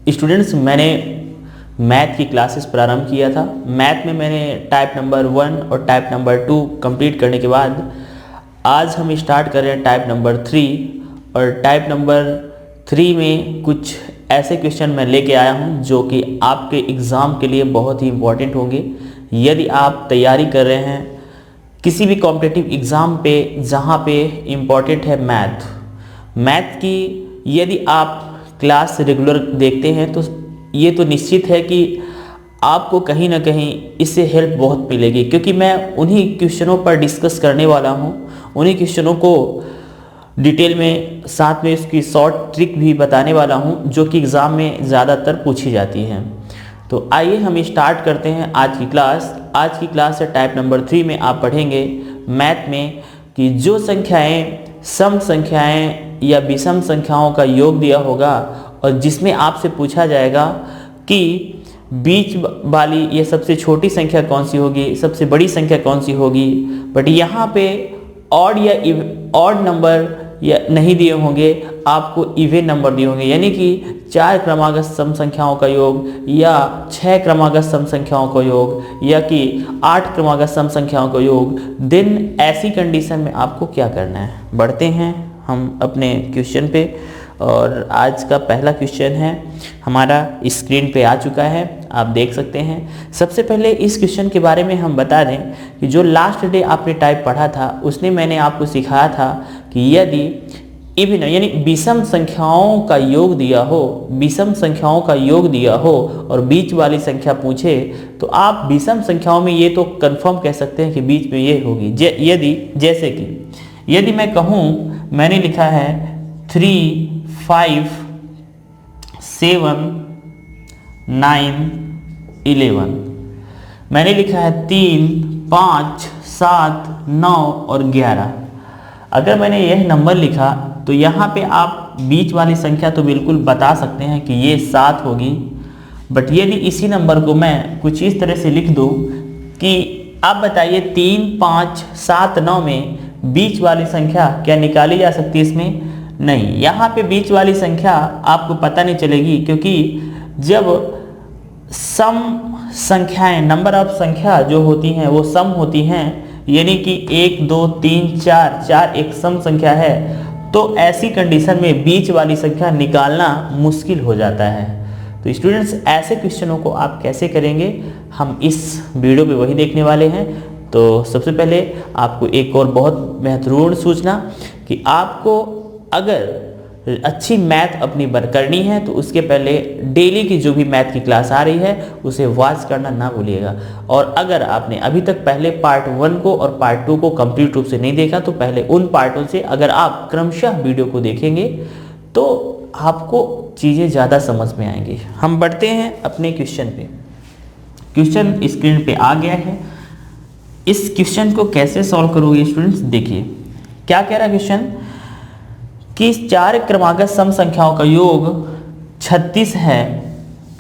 Students, मैंने math की classes प्रारंभ किया था। मैथ में मैंने टाइप नंबर 1 और टाइप नंबर 2 कंप्लीट करने के बाद आज हम स्टार्ट कर रहे हैं टाइप नंबर 3। और टाइप नंबर 3 में कुछ ऐसे क्वेश्चन मैं लेके आया हूं जो कि आपके एग्ज़ाम के लिए बहुत ही इम्पोर्टेंट होंगे। यदि आप तैयारी कर रहे हैं किसी भी कॉम्पिटिटिव एग्ज़ाम पे जहां पे इम्पोर्टेंट है मैथ की, यदि आप क्लास रेगुलर देखते हैं तो ये तो निश्चित है कि आपको कहीं ना कहीं इससे हेल्प बहुत मिलेगी, क्योंकि मैं उन्हीं क्वेश्चनों पर डिस्कस करने वाला हूं, उन्हीं क्वेश्चनों को डिटेल में साथ में इसकी शॉर्ट ट्रिक भी बताने वाला हूं जो कि एग्ज़ाम में ज़्यादातर पूछी जाती हैं। तो आइए हम स्टार्ट करते हैं आज की क्लास। आज की क्लास है टाइप नंबर 3 में आप पढ़ेंगे मैथ में कि जो संख्याएं सम संख्याएं या विषम संख्याओं का योग दिया होगा और जिसमें आपसे पूछा जाएगा कि बीच वाली ये सबसे छोटी संख्या कौन सी होगी, सबसे बड़ी संख्या कौन सी होगी। बट यहाँ पे ऑड या ऑड नंबर या नहीं दिए होंगे, आपको इवन नंबर दिए होंगे, यानी कि 4 क्रमागत सम संख्याओं का योग या 6 क्रमागत सम संख्याओं का योग या कि 8 क्रमागत सम संख्याओं का योग। देन ऐसी कंडीशन में आपको क्या करना है। बढ़ते हैं हम अपने क्वेश्चन पे और आज का पहला क्वेश्चन है हमारा स्क्रीन पे आ चुका है, आप देख सकते हैं। सबसे पहले इस क्वेश्चन के बारे में हम बता दें कि जो लास्ट डे आपने टाइप पढ़ा था उसने मैंने आपको सिखाया था कि यदि इवन यानी विषम संख्याओं का योग दिया हो, विषम संख्याओं का योग दिया हो और बीच वाली संख्या पूछे तो आप विषम संख्याओं में ये तो कंफर्म कह सकते हैं कि बीच में ये होगी। यदि जैसे कि यदि मैं कहूँ, मैंने लिखा है 3, 5, 7, 9, 11। मैंने लिखा है 3, 5, 7, 9 और 11। अगर मैंने यह नंबर लिखा तो यहाँ पे आप बीच वाली संख्या तो बिल्कुल बता सकते हैं कि ये 7 होगी। बट यदि इसी नंबर को मैं कुछ इस तरह से लिख दूँ कि आप बताइए 3, 5, 7, 9 में बीच वाली संख्या क्या निकाली जा सकती है इसमें? नहीं, यहाँ पे बीच वाली संख्या आपको पता नहीं चलेगी, क्योंकि जब सम संख्याएं नंबर ऑफ संख्या जो होती हैं वो सम होती हैं, यानी कि 1, 2, 3, 4 एक सम संख्या है, तो ऐसी कंडीशन में बीच वाली संख्या निकालना मुश्किल हो जाता है। तो स्टूडेंट्स, ऐसे क्वेश्चनों को आप कैसे करेंगे हम इस वीडियो पे वही देखने वाले हैं। तो सबसे पहले आपको एक और बहुत महत्वपूर्ण सूचना कि आपको अगर अच्छी मैथ अपनी करनी है तो उसके पहले डेली की जो भी मैथ की क्लास आ रही है उसे वॉच करना ना भूलिएगा। और अगर आपने अभी तक पहले पार्ट 1 को और पार्ट 2 को कंप्लीट रूप से नहीं देखा तो पहले उन पार्टों से अगर आप क्रमशः वीडियो को देखेंगे तो आपको चीज़ें ज़्यादा समझ में आएंगी। हम बढ़ते हैं अपने क्वेश्चन पे। क्वेश्चन स्क्रीन पे आ गया है। इस क्वेश्चन को कैसे सॉल्व करोगे स्टूडेंट्स, देखिए क्या कह रहा है क्वेश्चन कि 4 क्रमागत सम संख्याओं का योग 36 है।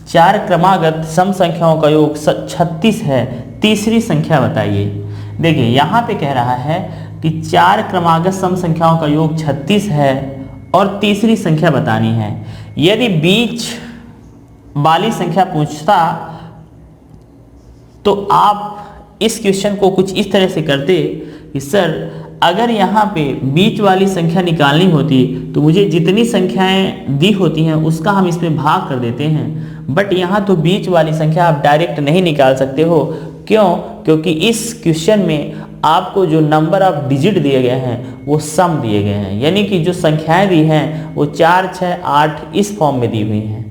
4 क्रमागत सम संख्याओं का योग 36 है, तीसरी संख्या बताइए। देखिए यहाँ पे कह रहा है कि 4 क्रमागत सम संख्याओं का योग 36 है और तीसरी संख्या बतानी है। यदि बीच वाली संख्या पूछता तो आप इस क्वेश्चन को कुछ इस तरह से करते कि सर अगर यहाँ पे बीच वाली संख्या निकालनी होती तो मुझे जितनी संख्याएं दी होती हैं उसका हम इसमें भाग कर देते हैं। बट यहाँ तो बीच वाली संख्या आप डायरेक्ट नहीं निकाल सकते हो। क्यों? क्योंकि इस क्वेश्चन में आपको जो नंबर ऑफ डिजिट दिए गए हैं वो सम दिए गए हैं, यानी कि जो संख्याएं दी हैं वो 4, 6, 8 इस फॉर्म में दी हुई हैं।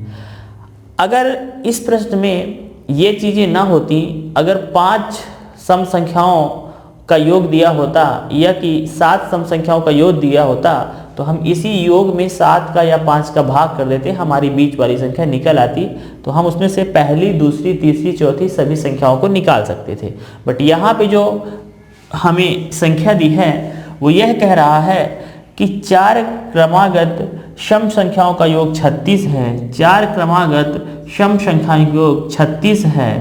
अगर इस प्रश्न में ये चीज़ें ना होती, अगर 5 सम संख्याओं का योग दिया होता या कि 7 सम संख्याओं का योग दिया होता तो हम इसी योग में 7 का या 5 का भाग कर देते, हमारी बीच वाली संख्या निकल आती, तो हम उसमें से पहली, दूसरी, तीसरी, चौथी सभी संख्याओं को निकाल सकते थे। बट यहाँ पे जो हमें संख्या दी है वो यह कह रहा है कि 4 क्रमागत सम संख्याओं का योग 36 है। 4 क्रमागत सम संख्याओं का योग 36 है,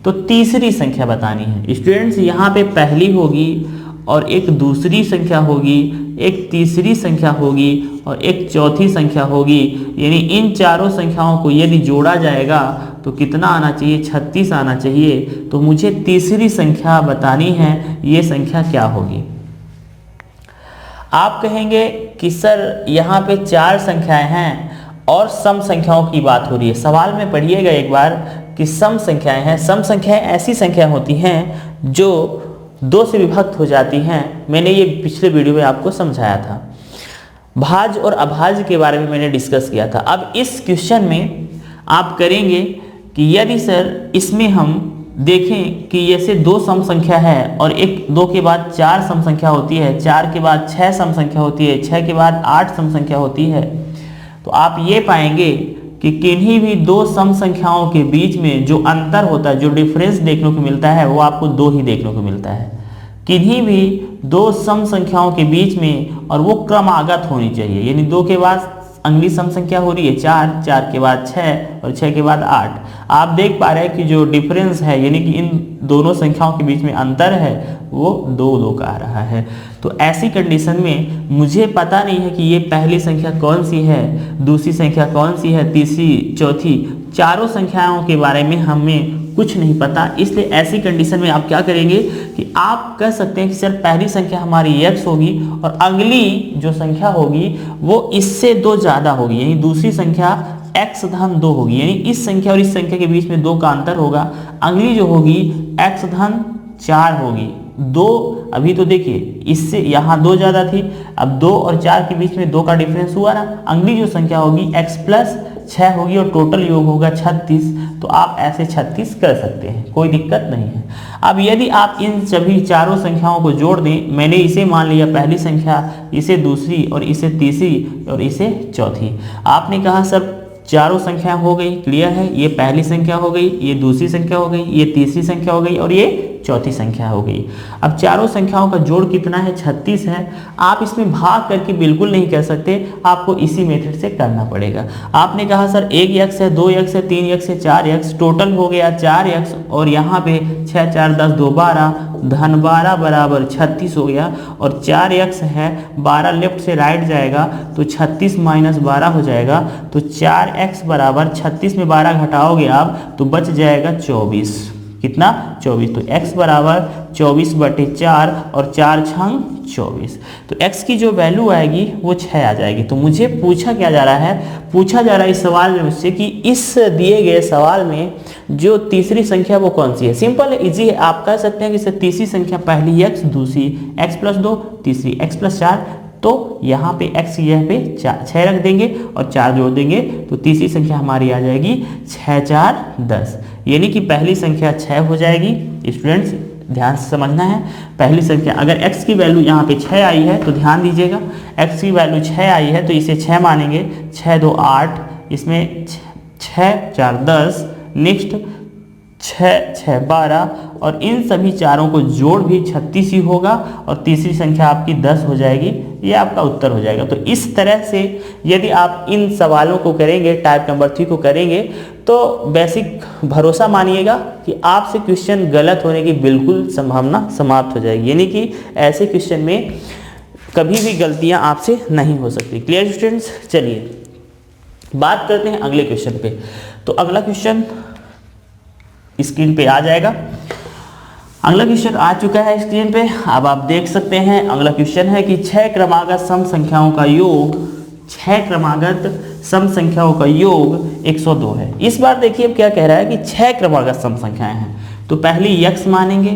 तो तीसरी संख्या बतानी है। स्टूडेंट्स, यहाँ पे पहली होगी और एक दूसरी संख्या होगी एक तीसरी संख्या होगी और एक चौथी संख्या होगी। यानी इन चारों संख्याओं को यदि जोड़ा जाएगा तो कितना आना चाहिए, 36 आना चाहिए। तो मुझे तीसरी संख्या बतानी है, ये संख्या क्या होगी। आप कहेंगे कि सर यहाँ पे 4 संख्याएं हैं और सम संख्याओं की बात हो रही है। सवाल में पढ़िएगा एक बार कि सम संख्याएं हैं। सम संख्याएं ऐसी संख्या होती हैं जो 2 से विभक्त हो जाती हैं। मैंने ये पिछले वीडियो में आपको समझाया था। भाज्य और अभाज्य के बारे में मैंने डिस्कस किया था। अब इस क्वेश्चन में आप करेंगे कि यदि सर इसमें हम देखें कि जैसे 2 सम संख्या है और 2 के बाद 4 सम संख्या होती है, 4 के बाद 6 सम संख्या होती है, 6 के बाद 8 सम संख्या होती है, तो आप ये पाएंगे कि किन्हीं भी 2 सम संख्याओं के बीच में जो अंतर होता है, जो डिफरेंस देखने को मिलता है, वो आपको 2 ही देखने को मिलता है। किन्हीं भी 2 सम संख्याओं के बीच में, और वो क्रमागत होनी चाहिए। यानी 2 के बाद अगली सम संख्या हो रही है 4, 4 के बाद 6 और 6 के बाद 8। आप देख पा रहे हैं कि जो डिफरेंस है, यानी कि इन दोनों संख्याओं के बीच में अंतर है, वो 2 का आ रहा है। तो ऐसी कंडीशन में मुझे पता नहीं है कि ये पहली संख्या कौन सी है, दूसरी संख्या कौन सी है, तीसरी, चौथी, चारों संख्याओं के बारे में हमें कुछ नहीं पता। इसलिए ऐसी कंडीशन में आप क्या करेंगे कि आप कह सकते हैं कि सर पहली संख्या हमारी x होगी और अगली जो संख्या होगी वो इससे 2 ज़्यादा होगी, यानी दूसरी संख्या x धन 2 होगी। यानी इस संख्या और इस संख्या के बीच में 2 का अंतर होगा। अगली जो होगी x धन 4 होगी। 2 अभी तो देखिए इससे यहाँ 2 ज़्यादा थी, अब 2 और 4 के बीच में 2 का डिफरेंस हुआ ना। अगली जो संख्या होगी x प्लस 6 होगी और टोटल योग होगा 36। तो आप ऐसे 36 कर सकते हैं, कोई दिक्कत नहीं है। अब यदि आप इन सभी चारों संख्याओं को जोड़ दें, मैंने इसे मान लिया पहली संख्या, इसे दूसरी और इसे तीसरी और इसे चौथी। आपने कहा सर चारों संख्या हो गई, क्लियर है। ये पहली संख्या हो गई, ये दूसरी संख्या हो गई, ये तीसरी संख्या हो गई और ये चौथी संख्या हो गई। अब चारों संख्याओं का जोड़ कितना है, 36 है। आप इसमें भाग करके बिल्कुल नहीं कर सकते, आपको इसी मेथड से करना पड़ेगा। आपने कहा सर 1x है, 2x है, 3x है, 4x, टोटल हो गया 4x और यहाँ पे 6 4 10 2 12 धन 12 बराबर 36 हो गया। और 4x है, 12 लेफ्ट से राइट जाएगा तो 36 माइनस 12 हो जाएगा। तो 4x बराबर 36 में 12 घटाओगे आप तो बच जाएगा 24। कितना, 24। तो x बराबर 24/4 और 4 छंग 24। तो x की जो वैल्यू आएगी वो 6 आ जाएगी। तो मुझे पूछा क्या जा रहा है, पूछा जा रहा है इस सवाल में मुझसे कि इस दिए गए सवाल में जो तीसरी संख्या वो कौन सी है। सिंपल है, इजी है। आप कह सकते हैं कि तीसरी संख्या पहली x, दूसरी x प्लस 2, तीसरी x प्लस 4। तो यहाँ पे x की जगह पे 6 रख देंगे और 4 जोड़ देंगे तो तीसरी संख्या हमारी आ जाएगी 6 4 10। यानी कि पहली संख्या 6 हो जाएगी। स्टूडेंट्स ध्यान से समझना है, पहली संख्या अगर x की वैल्यू यहाँ पे 6 आई है तो ध्यान दीजिएगा, x की वैल्यू 6 आई है तो इसे 6 मानेंगे। 6 2 8, इसमें 6 4 10, नेक्स्ट 6 6 12 और इन सभी चारों को जोड़ भी 36 ही होगा और तीसरी संख्या आपकी 10 हो जाएगी। ये आपका उत्तर हो जाएगा। तो इस तरह से यदि आप इन सवालों को करेंगे, टाइप नंबर 3 को करेंगे, तो बेसिक भरोसा मानिएगा कि आपसे क्वेश्चन गलत होने की बिल्कुल संभावना समाप्त हो जाएगी। यानी कि ऐसे क्वेश्चन में कभी भी गलतियां आपसे नहीं हो सकती। क्लियर स्टूडेंट्स, चलिए बात करते हैं अगले क्वेश्चन पे। तो अगला क्वेश्चन स्क्रीन पे आ जाएगा। अगला क्वेश्चन आ चुका है स्क्रीन पे, अब आप देख सकते हैं। अगला क्वेश्चन है कि 6 क्रमागत सम संख्याओं का योग, 6 क्रमागत सम संख्याओं का योग 102 है। इस बार देखिए अब क्या कह रहा है कि 6 क्रमागत सम संख्याएं हैं। तो पहली x मानेंगे,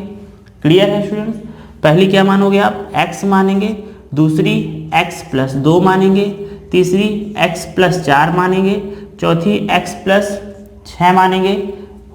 क्लियर है स्टूडेंट्स। पहली क्या मानोगे आप, x मानेंगे, दूसरी x प्लस 2 मानेंगे, तीसरी x प्लस 4 मानेंगे, चौथी x प्लस 6 मानेंगे,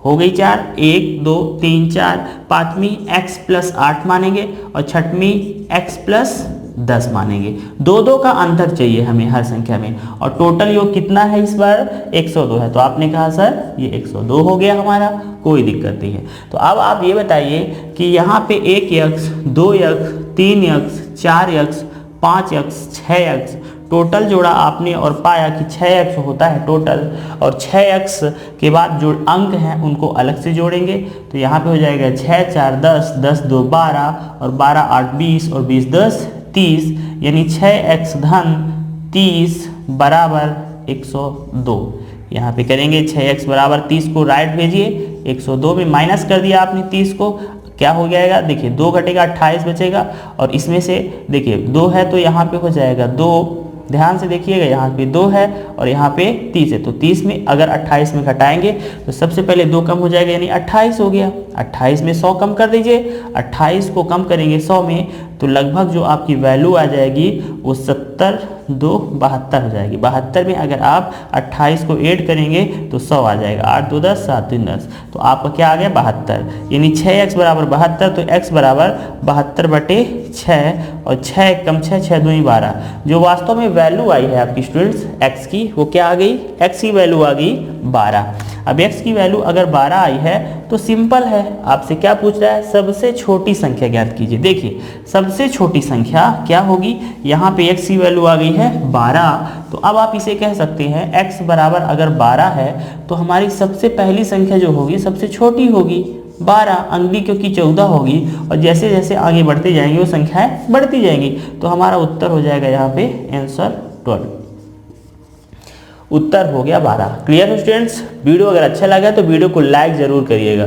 हो गई 4, 1 2 3 4। पांचवी x प्लस 8 मानेंगे और छठवीं x प्लस 10 मानेंगे। 2 2 का अंतर चाहिए हमें हर संख्या में और टोटल योग कितना है इस बार, 102 है। तो आपने कहा सर ये 102 हो गया हमारा, कोई दिक्कत नहीं है। तो अब आप ये बताइए कि यहाँ पे 1x 2x 3x 4x 5x 6x total जोड़ा आपने और पाया कि 6x होता है टोटल, और 6x के बाद जो अंक हैं उनको अलग से जोड़ेंगे। तो यहाँ पे हो जाएगा 6 4 10, 10 2 12 और 12 8 20 और 20 10 30, यानी 6x धन 30 बराबर 102। यहाँ पे करेंगे 6x बराबर 30 को राइट भेजिए, 102 में माइनस कर दिया आपने 30 को, क्या हो जाएगा देखिए 2 घटेगा 28 बचेगा, और इसमें से देखिए 2 है तो यहाँ पे हो जाएगा 2, ध्यान से देखिएगा यहाँ पे 2 है और यहाँ पे 30 है, तो 30 में अगर 28 में घटाएंगे तो सबसे पहले 2 कम हो जाएगा यानी 28 हो गया। 28 में 100 कम कर दीजिए, 28 को कम करेंगे 100 में तो लगभग जो आपकी वैल्यू आ जाएगी वो 70 2 72 हो जाएगी। 72 में अगर आप 28 को ऐड करेंगे तो 100 आ जाएगा, 8 2 10 7 3 10, तो आपका क्या आ गया 72, यानी 6x बराबर 72, तो x बराबर 72/6 और 6 कम 6 6 2 12, जो वास्तव में वैल्यू आई है आपकी स्टूडेंट्स x की, वो क्या आ गई, x की वैल्यू आ गई 12। अब x की वैल्यू अगर 12 आई है तो सिंपल है, आपसे क्या पूछ रहा है, सबसे छोटी संख्या ज्ञात कीजिए। देखिए सबसे छोटी संख्या क्या होगी, यहाँ पे x की वैल्यू आ गई है 12, तो अब आप इसे कह सकते हैं x बराबर अगर 12 है तो हमारी सबसे पहली संख्या जो होगी सबसे छोटी होगी 12, अगली क्योंकि 14 होगी, और जैसे जैसे आगे बढ़ते जाएंगे वो संख्याएं बढ़ती जाएंगी, तो हमारा उत्तर हो जाएगा यहाँ पे आंसर 12, उत्तर हो गया 12। क्लियर स्टूडेंट्स, वीडियो अगर अच्छा लगा तो वीडियो को लाइक जरूर करिएगा,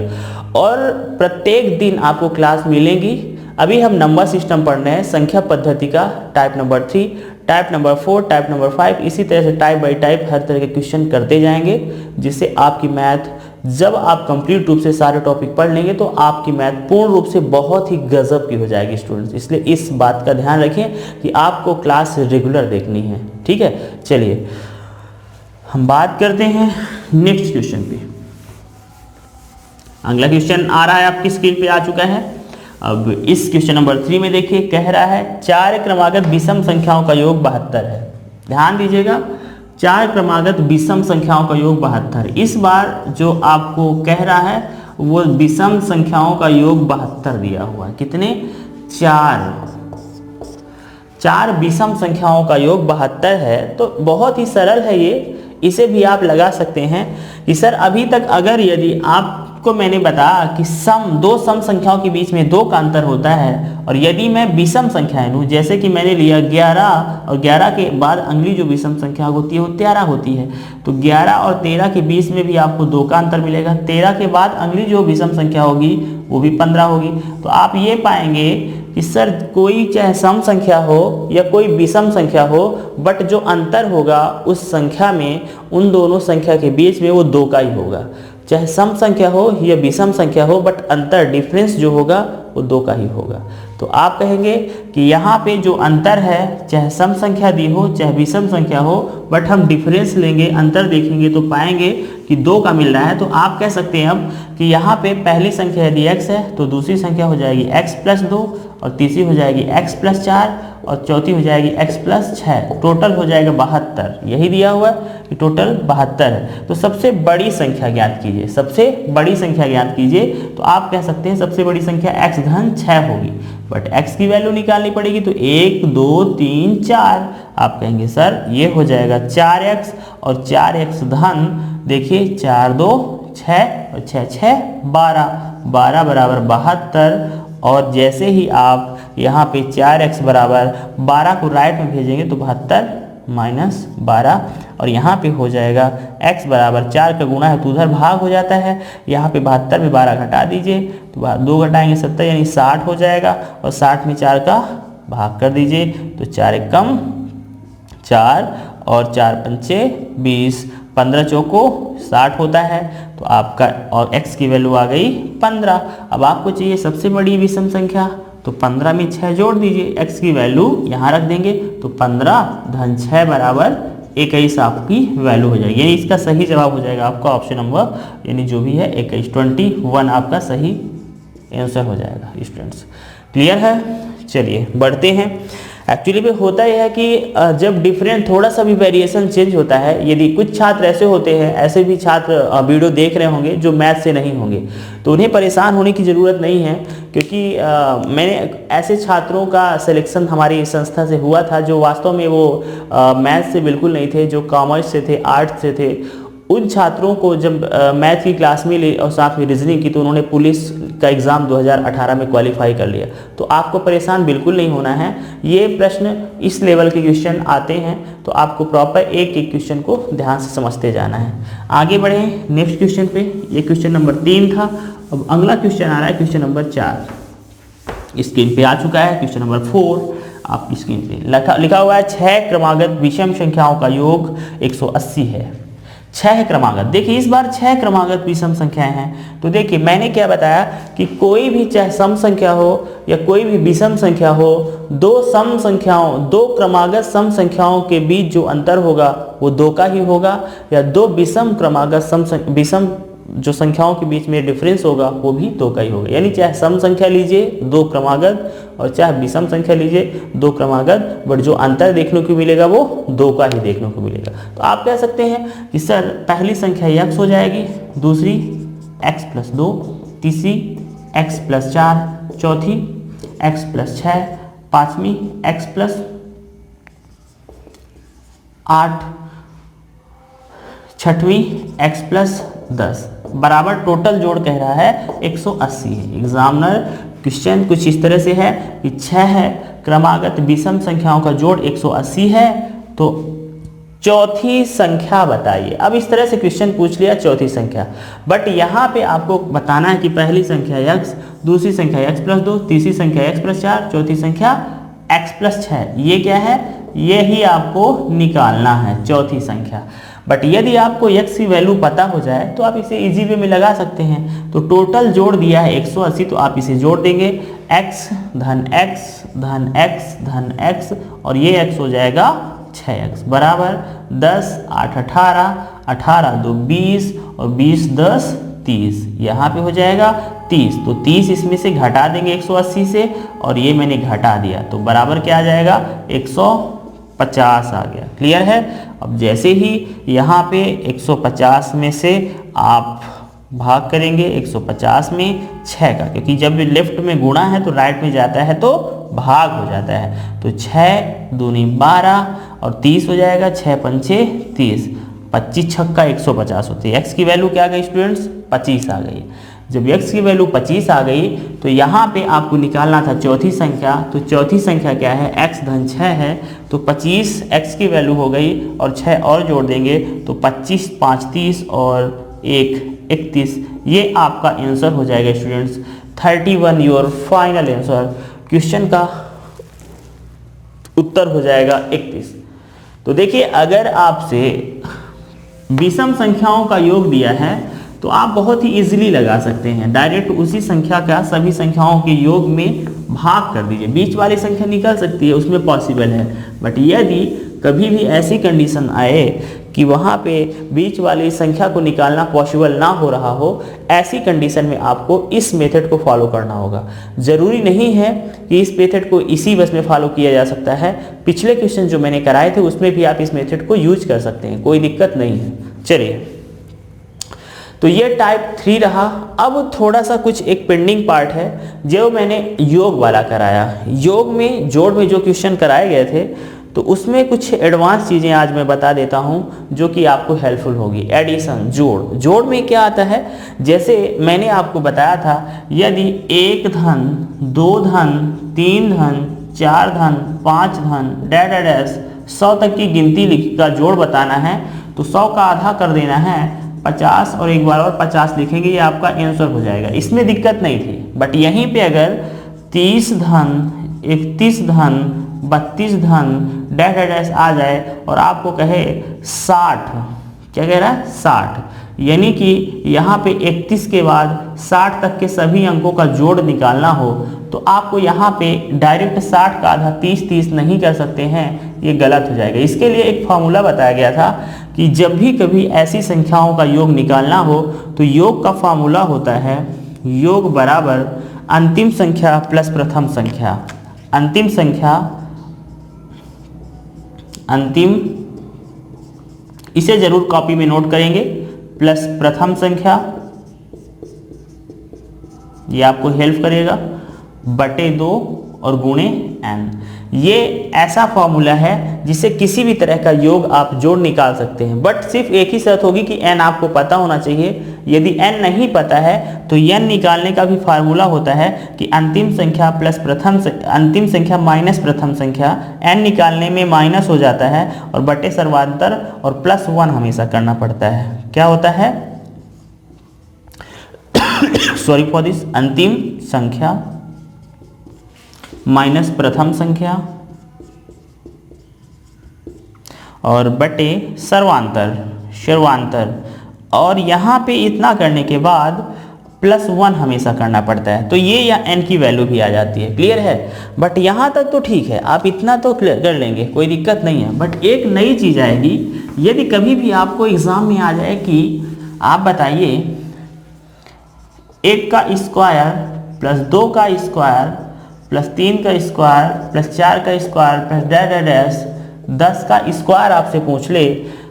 और प्रत्येक दिन आपको क्लास मिलेंगी। अभी हम नंबर सिस्टम पढ़ रहे हैं, संख्या पद्धति का type number 3, type number 4, type number 5, इसी तरह से टाइप बाय टाइप हर तरह के क्वेश्चन करते जाएंगे, जिससे आपकी मैथ जब आप कंप्लीट रूप से सारे टॉपिक पढ़ लेंगे तो आपकी मैथ पूर्ण रूप से बहुत ही गजब की हो जाएगी स्टूडेंट्स। इसलिए इस बात का ध्यान रखें कि आपको क्लास रेगुलर देखनी है, ठीक है। चलिए हम बात करते हैं नेक्स्ट क्वेश्चन पे। अगला क्वेश्चन आ रहा है आपकी स्क्रीन पे, आ चुका है। अब इस क्वेश्चन नंबर 3 में देखिए, कह रहा है 4 क्रमागत विषम संख्याओं का योग 72 है। ध्यान दीजिएगा, 4 क्रमागत विषम संख्याओं का योग 72। इस बार जो आपको कह रहा है वो विषम संख्याओं का योग 72 दिया हुआ है। कितने, 4 विषम संख्याओं का योग 72 है। तो बहुत ही सरल है ये, इसे भी आप लगा सकते हैं कि सर अभी तक अगर यदि आपको मैंने बताया कि दो सम संख्याओं के बीच में 2 का अंतर होता है, और यदि मैं विषम संख्याएं लूँ, जैसे कि मैंने लिया 11 और 11 के बाद अगली जो विषम संख्या होती है वो 13 होती है, तो 11 और 13 के बीच में भी आपको 2 का अंतर मिलेगा। 13 के बाद अगली जो विषम संख्या होगी वो भी 15 होगी। तो आप ये पाएंगे कि सर कोई चाहे सम संख्या हो या कोई विषम संख्या हो, बट जो अंतर होगा उस संख्या में, उन दोनों संख्या के बीच में वो 2 का ही होगा। चाहे सम संख्या हो या विषम संख्या हो, बट अंतर डिफरेंस जो होगा वो 2 का ही होगा। तो आप कहेंगे कि यहाँ पे जो अंतर है, चाहे सम संख्या दी हो चाहे विषम संख्या हो, बट हम डिफरेंस लेंगे, अंतर देखेंगे तो पाएंगे कि 2 का मिल रहा है। तो आप कह सकते हैं अब कि यहाँ पे पहली संख्या यदि x है तो दूसरी संख्या हो जाएगी x + 2, और तीसरी हो जाएगी x + 4, और चौथी हो जाएगी x + 6, टोटल हो जाएगा 72। यही दिया हुआ है कि टोटल 72 है। तो सबसे बड़ी संख्या ज्ञात कीजिए, सबसे बड़ी संख्या ज्ञात कीजिए। तो आप कह सकते हैं सबसे बड़ी संख्या x धन 6 होगी, बट x की वैल्यू निकालनी पड़ेगी, तो 1 2 3 4। आप कहेंगे सर ये हो जाएगा 4x, और 4x धन देखिए 4 2 6 और 6 6 12, 12 बराबर 72। और जैसे ही आप यहाँ पे 4x बराबर 12 को राइट में भेजेंगे तो 72 - 12, और यहाँ पे हो जाएगा x बराबर 4 का गुणा है तो उधर भाग हो जाता है। यहाँ पे 72 में 12 घटा दीजिए तो 2 घटाएंगे 70, यानी 60 हो जाएगा, और 60 में 4 का भाग कर दीजिए तो 4 एकम 4, और 4 पंचे 20, 15 चौको 60 होता है। तो आपका और x की वैल्यू आ गई 15। अब आपको चाहिए सबसे बड़ी विषम संख्या, तो 15 में 6 जोड़ दीजिए, x की वैल्यू यहाँ रख देंगे, तो 15 धन 6 बराबर 21 आपकी वैल्यू हो जाएगी। यानी इसका सही जवाब हो जाएगा आपका ऑप्शन नंबर, यानी जो भी है 21, 21 आपका सही आंसर हो जाएगा स्टूडेंट्स। क्लियर है, चलिए बढ़ते हैं। एक्चुअली में होता यह है कि जब डिफरेंट थोड़ा सा भी वेरिएशन चेंज होता है, यदि कुछ छात्र ऐसे होते हैं, ऐसे भी छात्र वीडियो देख रहे होंगे जो मैथ से नहीं होंगे, तो उन्हें परेशान होने की ज़रूरत नहीं है, क्योंकि मैंने ऐसे छात्रों का सिलेक्शन हमारी संस्था से हुआ था जो वास्तव में वो मैथ से बिल्कुल नहीं थे, जो कॉमर्स से थे, आर्ट्स से थे, उन छात्रों को जब मैथ की क्लास में ली और साथ में रीजनिंग की तो उन्होंने पुलिस का एग्ज़ाम 2018 में क्वालिफाई कर लिया। तो आपको परेशान बिल्कुल नहीं होना है, ये प्रश्न इस लेवल के क्वेश्चन आते हैं तो आपको प्रॉपर एक एक क्वेश्चन को ध्यान से समझते जाना है। आगे बढ़ें नेक्स्ट क्वेश्चन पे। ये क्वेश्चन नंबर 3 था। अब अगला क्वेश्चन आ रहा है क्वेश्चन नंबर 4, स्क्रीन पे आ चुका है। क्वेश्चन नंबर 4 आपकी स्क्रीन पे लिखा हुआ है 6 क्रमागत विषम संख्याओं का योग 180 है। 6 क्रमागत, देखिए इस बार 6 क्रमागत विषम संख्याएं हैं। तो देखिए मैंने क्या बताया कि कोई भी चाहे सम संख्या हो या कोई भी विषम संख्या हो, दो क्रमागत सम संख्याओं के बीच जो अंतर होगा वो 2 का ही होगा, या 2 विषम क्रमागत विषम जो संख्याओं के बीच में डिफरेंस होगा वो भी 2 का ही होगा। यानी चाहे सम संख्या लीजिए 2 क्रमागत और चाहे विषम संख्या लीजिए 2 क्रमागत, बट जो अंतर देखने को मिलेगा वो 2 का ही देखने को मिलेगा। तो आप कह सकते हैं कि सर पहली संख्या x हो जाएगी, दूसरी x + 2, तीसरी x + 4, चौथी x + 6, पांचवी x + 8, छठवीं x + 10 बराबर टोटल जोड़ कह रहा है 180 है। एग्जामिनर क्वेश्चन कुछ इस तरह से है कि 6 क्रमागत विषम संख्याओं का जोड़ 180 है, तो चौथी संख्या बताइए। अब इस तरह से क्वेश्चन पूछ लिया चौथी संख्या, बट यहाँ पे आपको बताना है कि पहली संख्या x, दूसरी संख्या x + 2, तीसरी संख्या x + 4, चौथी संख्या x + 6। ये क्या है, ये ही आपको निकालना है चौथी संख्या। बट यदि आपको x की वैल्यू पता हो जाए तो आप इसे इजी वे में लगा सकते हैं। तो टोटल जोड़ दिया है 180, तो आप इसे जोड़ देंगे x धन x धन x धन x, और ये x हो जाएगा 6x बराबर 10, 8 18, 18 2 20 और 20 10 30, यहाँ पे हो जाएगा 30। तो 30 इसमें से घटा देंगे 180 से, और ये मैंने घटा दिया तो बराबर क्या आ जाएगा 150 आ गया। क्लियर है। अब जैसे ही यहाँ पे 150 में से आप भाग करेंगे 150 में 6 का, क्योंकि जब लेफ्ट में गुणा है तो राइट में जाता है तो भाग हो जाता है। तो 6 दूनी 12 और 30 हो जाएगा, 6 पंचे 30, 25 छक्का 150 होती है। x की वैल्यू क्या आ गई स्टूडेंट्स, 25 आ गई। जब x की वैल्यू 25 आ गई तो यहाँ पे आपको निकालना था चौथी संख्या। तो चौथी संख्या क्या है, x धन 6 है, तो 25 x की वैल्यू हो गई और 6 और जोड़ देंगे तो 25 5 30 और 1 31। ये आपका आंसर हो जाएगा students 31। Your final answer, question का उत्तर हो जाएगा 31। तो देखिए अगर आपसे विषम संख्याओं का योग दिया है तो आप बहुत ही इजीली लगा सकते हैं। डायरेक्ट उसी संख्या का सभी संख्याओं के योग में भाग कर दीजिए, बीच वाली संख्या निकल सकती है, उसमें पॉसिबल है। बट यदि कभी भी ऐसी कंडीशन आए कि वहाँ पे बीच वाली संख्या को निकालना पॉसिबल ना हो रहा हो, ऐसी कंडीशन में आपको इस मेथड को फॉलो करना होगा। ज़रूरी नहीं है कि इस मेथड को इसी बस में फॉलो किया जा सकता है, पिछले क्वेश्चन जो मैंने कराए थे उसमें भी आप इस मेथड को यूज कर सकते हैं, कोई दिक्कत नहीं है। चलिए, तो ये टाइप 3 रहा। अब थोड़ा सा कुछ एक पेंडिंग पार्ट है जो मैंने योग वाला कराया। योग में जोड़ में जो क्वेश्चन कराए गए थे तो उसमें कुछ एडवांस चीज़ें आज मैं बता देता हूँ जो कि आपको हेल्पफुल होगी। एडिशन, जोड़ में क्या आता है, जैसे मैंने आपको बताया था यदि 1 धन 2 धन 3 धन 4 धन 5 धन डैश 100 तक की गिनती का जोड़ बताना है तो 100 का आधा कर देना है 50 और एक बार और 50 लिखेंगे, ये आपका आंसर हो जाएगा। इसमें दिक्कत नहीं थी। बट यहीं पे अगर 30 धन 31 धन 32 धन डैश आ जाए और आपको कहे 60, क्या कह रहा है 60, यानी कि यहाँ पे 31 के बाद 60 तक के सभी अंकों का जोड़ निकालना हो तो आपको यहाँ पे डायरेक्ट 60 का आधा 30 नहीं कर सकते हैं, ये गलत हो जाएगा। इसके लिए एक फार्मूला बताया गया था कि जब भी कभी ऐसी संख्याओं का योग निकालना हो तो योग का फार्मूला होता है योग बराबर अंतिम संख्या प्लस प्रथम संख्या। अंतिम संख्या, अंतिम, इसे जरूर कॉपी में नोट करेंगे, प्लस प्रथम संख्या, ये आपको हेल्प करेगा, बटे 2 और गुणे n। ये ऐसा फॉर्मूला है जिससे किसी भी तरह का योग आप जोड़ निकाल सकते हैं, बट सिर्फ एक ही शर्त होगी कि n आपको पता होना चाहिए। यदि n नहीं पता है तो n निकालने का भी फार्मूला होता है कि अंतिम संख्या प्लस अंतिम संख्या माइनस प्रथम संख्या, n निकालने में माइनस हो जाता है और बटे सर्वांतर और +1 हमेशा करना पड़ता है। क्या होता है, सॉरी फॉर दिस, अंतिम संख्या माइनस प्रथम संख्या और बटे सर्वांतर और यहाँ पे इतना करने के बाद +1 हमेशा करना पड़ता है, तो ये या n की वैल्यू भी आ जाती है। क्लियर है, बट यहाँ तक तो ठीक है, आप इतना तो क्लियर कर लेंगे, कोई दिक्कत नहीं है। बट एक नई चीज़ आएगी, यदि कभी भी आपको एग्जाम में आ जाए कि आप बताइए 1 का स्क्वायर प्लस 2 का स्क्वायर प्लस 3 का स्क्वायर प्लस 4 का स्क्वायर प्लस डैश 10 का स्क्वायर आपसे पूछ ले,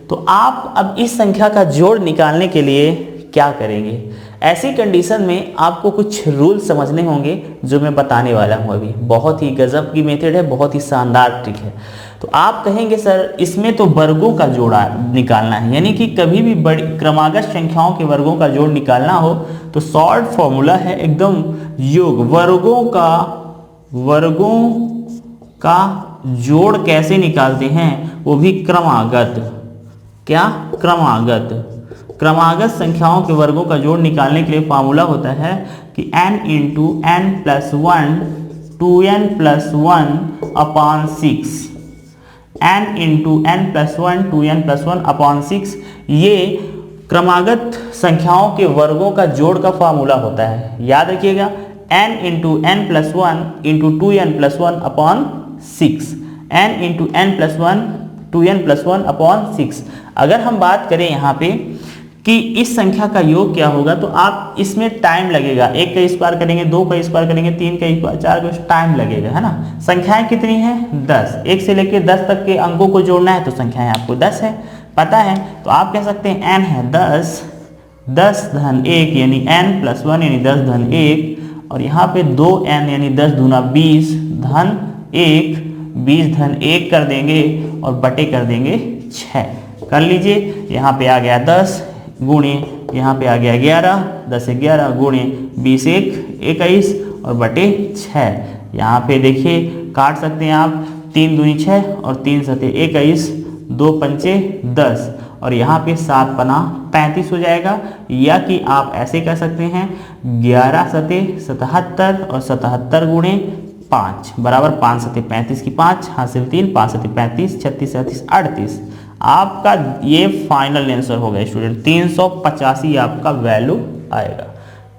तो आप अब इस संख्या का जोड़ निकालने के लिए क्या करेंगे। ऐसी कंडीशन में आपको कुछ रूल समझने होंगे जो मैं बताने वाला हूँ अभी। बहुत ही गजब की मेथड है, बहुत ही शानदार ट्रिक है। तो आप कहेंगे सर इसमें तो वर्गों का जोड़ा निकालना है, यानी कि कभी भी बड़ी क्रमागत संख्याओं के वर्गों का जोड़ निकालना हो तो शॉर्ट फॉर्मूला है एकदम योग। वर्गों का जोड़ कैसे निकालते हैं, वो भी क्रमागत। क्या, क्रमागत संख्याओं के वर्गों का जोड़ निकालने के लिए फार्मूला होता है कि n into n plus 1 2n plus 1 upon 6, n into n plus 1 2n plus 1 upon 6, ये क्रमागत संख्याओं के वर्गों का जोड़ का फार्मूला होता है। याद रखिएगा, n into n plus 1 into 2n plus 1 upon 6, n into n plus 1 2n plus 1 upon 6। अगर हम बात करें यहाँ पे कि इस संख्या का योग क्या होगा, तो आप इसमें टाइम लगेगा। 1 का स्क्वायर करेंगे, 2 का स्क्वायर करेंगे, 3 का स्क्वायर, 4 का टाइम लगेगा, है ना। संख्याएं कितनी हैं, 10। 1 से लेकर 10 तक के अंकों को जोड़ना है तो संख्याएं आपको 10 है, पता है। तो आप कह सकते हैं n है 10, 10 धन 1 यानी n प्लस 1 यानी 10 धन 1, और यहाँ पे 2n यानी 10 दूना 20 धन 1, 20 धन 1 कर देंगे और बटे कर देंगे 6। कर लीजिए, यहाँ पे आ गया 10 गुणे, यहाँ पे आ गया 11, 10 से 11 गुणे 20 1 21 और बटे 6। यहाँ पे देखिए काट सकते हैं आप, 3 दूनी 6 और 3 सते 21, 2 पंचे 10 और यहाँ पे 7 पना 35 हो जाएगा। या कि आप ऐसे कर सकते हैं 11 सते 77 और 77 गुणे 5 बराबर 5 सते 35 की 5 हासिल 3, 5 सते 35, 36 37 38। आपका ये फाइनल आंसर हो गया स्टूडेंट, 385 आपका वैल्यू आएगा।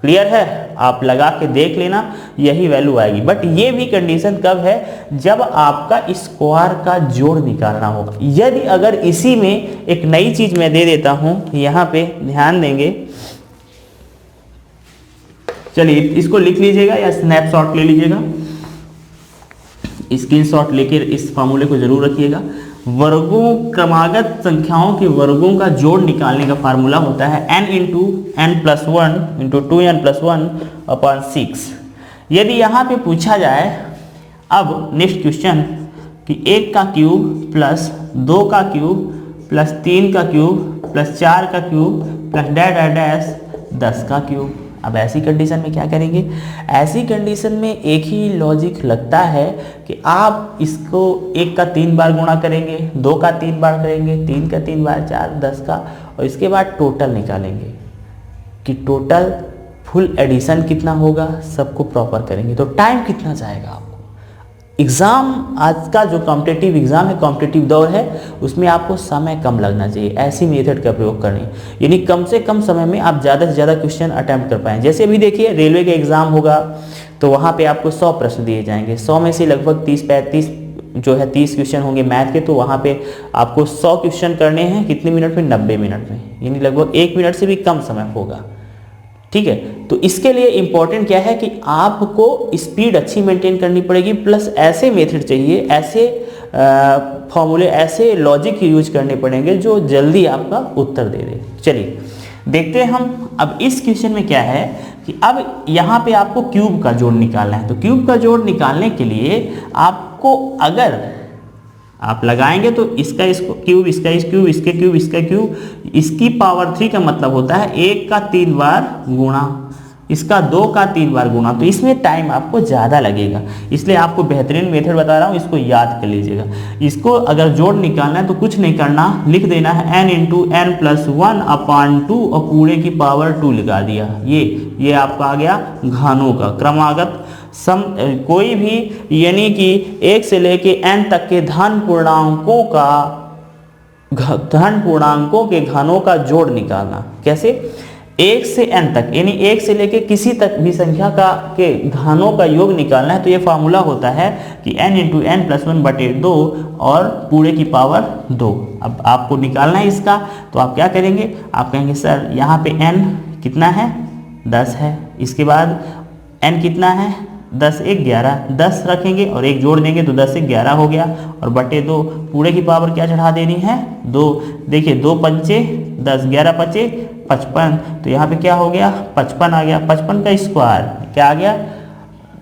क्लियर है, आप लगा के देख लेना, यही वैल्यू आएगी। बट ये भी कंडीशन कब है, जब आपका स्क्वायर का जोड़ निकालना होगा। यदि अगर इसी में एक नई चीज मैं दे देता हूं, यहाँ पे ध्यान देंगे, चलिए इसको लिख लीजिएगा या स्नैपशॉट ले लीजिएगा, स्क्रीनशॉट लेकर इस फार्मूले को जरूर रखिएगा। वर्गों, क्रमागत संख्याओं के वर्गों का जोड़ निकालने का फार्मूला होता है n into n plus 1 into 2n plus 1 upon 6। यदि यहाँ पे पूछा जाए अब नेक्स्ट क्वेश्चन कि 1 का क्यूब प्लस 2 का क्यूब प्लस 3 का क्यूब प्लस 4 का क्यूब प्लस डैश 10 का क्यूब, अब ऐसी कंडीशन में क्या करेंगे। ऐसी कंडीशन में एक ही लॉजिक लगता है कि आप इसको 1 का 3 बार गुणा करेंगे, 2 का 3 बार करेंगे, 3 का 3 बार 4, 10 का, और इसके बाद टोटल निकालेंगे कि टोटल फुल एडिशन कितना होगा, सबको प्रॉपर करेंगे। तो टाइम कितना जाएगा आपको। एग्ज़ाम, आज का जो कॉम्पिटिटिव एग्ज़ाम है, कॉम्पिटिटिव दौर है, उसमें आपको समय कम लगना चाहिए। ऐसी मेथड का प्रयोग करनी, यानी कम से कम समय में आप ज़्यादा से ज़्यादा क्वेश्चन अटैम्प्ट कर पाएँ। जैसे अभी देखिए रेलवे का एग्ज़ाम होगा तो वहाँ पे आपको 100 प्रश्न दिए जाएंगे, 100 में से लगभग 30-35 जो है 30 क्वेश्चन होंगे मैथ के, तो वहाँ पे आपको 100 क्वेश्चन करने हैं कितने मिनट में, 90 मिनट में, यानी लगभग 1 मिनट से भी कम समय होगा। ठीक है, तो इसके लिए इंपॉर्टेंट क्या है कि आपको स्पीड अच्छी मेंटेन करनी पड़ेगी, प्लस ऐसे मेथड चाहिए, ऐसे फॉर्मूले, ऐसे लॉजिक यूज करने पड़ेंगे जो जल्दी आपका उत्तर दे दे। चलिए देखते हैं हम अब इस क्वेश्चन में क्या है कि अब यहाँ पे आपको क्यूब का जोड़ निकालना है। तो क्यूब का जोड़ निकालने के लिए आप आपको अगर आप लगाएंगे तो इसका क्यूब, इसका क्यूब, इसके क्यूब, इसका क्यूब, इसकी पावर 3 का मतलब होता है 1 का 3 बार गुणा, इसका 2 का 3 बार गुणा, तो इसमें टाइम आपको ज़्यादा लगेगा। इसलिए आपको बेहतरीन मेथड बता रहा हूँ, इसको याद कर लीजिएगा। इसको अगर जोड़ निकालना है तो कुछ नहीं करना, लिख देना है n इंटू एन प्लस 1/2 और पूरे की पावर 2 लगा दिया। ये आपका आ गया घनों का क्रमागत सम, कोई भी यानी कि 1 से लेके n तक के धन पूर्णांकों के घनों का जोड़ निकालना। कैसे? 1 से n तक यानी 1 से लेके किसी तक भी संख्या के घनों का योग निकालना है तो ये फार्मूला होता है कि n इंटू एन प्लस 1/2 और पूरे की पावर 2। अब आपको निकालना है इसका, तो आप क्या करेंगे, आप कहेंगे सर यहाँ पे n कितना है, 10 है, इसके बाद n कितना है, 10 1 11, 10 रखेंगे और 1 जोड़ देंगे तो 10 से 11 हो गया और बटे 2, पूरे की पावर क्या चढ़ा देनी है, 2। देखिए 2 पंचे 10, 11 पचे 55, तो यहाँ पे क्या हो गया, 55 आ गया। 55 का स्क्वायर क्या आ गया,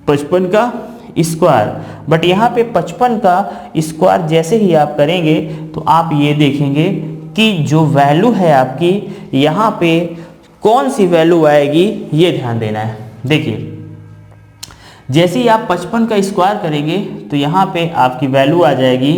55 का स्क्वायर। बट यहाँ पे 55 का स्क्वायर जैसे ही आप करेंगे तो आप ये देखेंगे कि जो वैल्यू है आपकी यहाँ पे कौन सी वैल्यू आएगी, ये ध्यान देना है। देखिए जैसे ही आप 55 का स्क्वायर करेंगे तो यहाँ पे आपकी वैल्यू आ जाएगी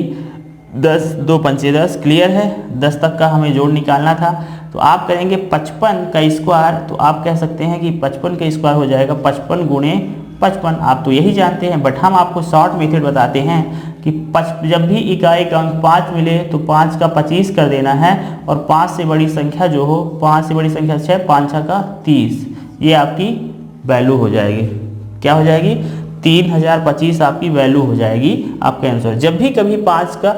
10, 2 पंचे 10, क्लियर है। 10 तक का हमें जोड़ निकालना था, तो आप करेंगे 55 का स्क्वायर, तो आप कह सकते हैं कि 55 का स्क्वायर हो जाएगा 55 गुणे 55। आप तो यही जानते हैं, बट हम आपको शॉर्ट मेथड बताते हैं कि जब भी इकाई का अंक 5 मिले तो 5 का 25 कर देना है और 5 से बड़ी संख्या जो हो, 5 से बड़ी संख्या 6, 5 6 का 30, ये आपकी वैल्यू हो जाएगी। क्या हो जाएगी, 3025 आपकी वैल्यू हो जाएगी आपका आंसर। जब भी कभी 5 का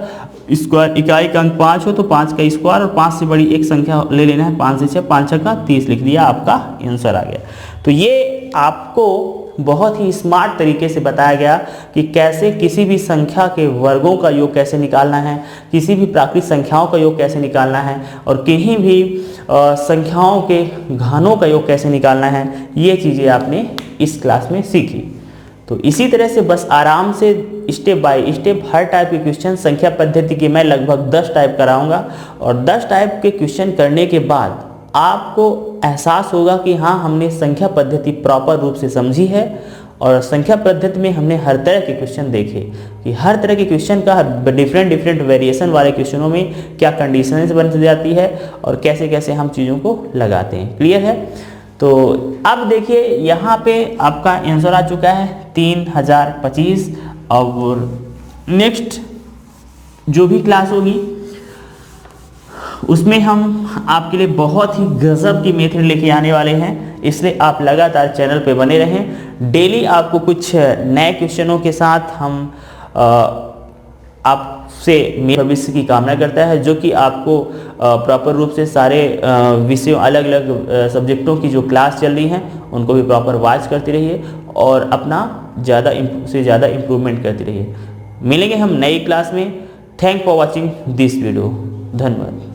स्क्वायर, इकाई का अंक 5 हो तो 5 का स्क्वायर और 5 से बड़ी एक संख्या ले लेना है, 5 से 6, 5 6 का 30 लिख दिया, आपका आंसर आ गया। तो ये आपको बहुत ही स्मार्ट तरीके से बताया गया कि कैसे किसी भी संख्या के वर्गों का योग कैसे निकालना है, किसी भी प्राकृतिक संख्याओं का योग कैसे निकालना है और कहीं भी संख्याओं के घनों का योग कैसे निकालना है, ये चीज़ें आपने इस क्लास में सीखी। तो इसी तरह से बस आराम से step by step her type के क्वेश्चन संख्या पद्धति के मैं लगभग 10 टाइप कराऊंगा और 10 टाइप के क्वेश्चन करने के बाद आपको एहसास होगा कि हाँ, हमने संख्या पद्धति प्रॉपर रूप से समझी है और संख्या पद्धति में हमने हर तरह के क्वेश्चन देखे कि हर तरह के क्वेश्चन का डिफरेंट वेरिएशन वाले क्वेश्चनों में क्या कंडीशंस बन जाती है और कैसे कैसे हम चीज़ों को लगाते हैं। क्लियर है? तो अब देखिए यहाँ पे आपका आंसर आ चुका है 3025 और नेक्स्ट जो भी क्लास होगी उसमें हम आपके लिए बहुत ही गजब की मेथड लेके आने वाले हैं, इसलिए आप लगातार चैनल पे बने रहें। डेली आपको कुछ नए क्वेश्चनों के साथ हम आपसे मेरे भविष्य की कामना करता है, जो कि आपको प्रॉपर रूप से सारे विषयों अलग अलग सब्जेक्टों की जो क्लास चल रही हैं उनको भी प्रॉपर वॉच करते रहिए और अपना ज़्यादा से ज़्यादा इम्प्रूवमेंट करते रहिए। मिलेंगे हम नई क्लास में। Thank for watching this video. धन्यवाद।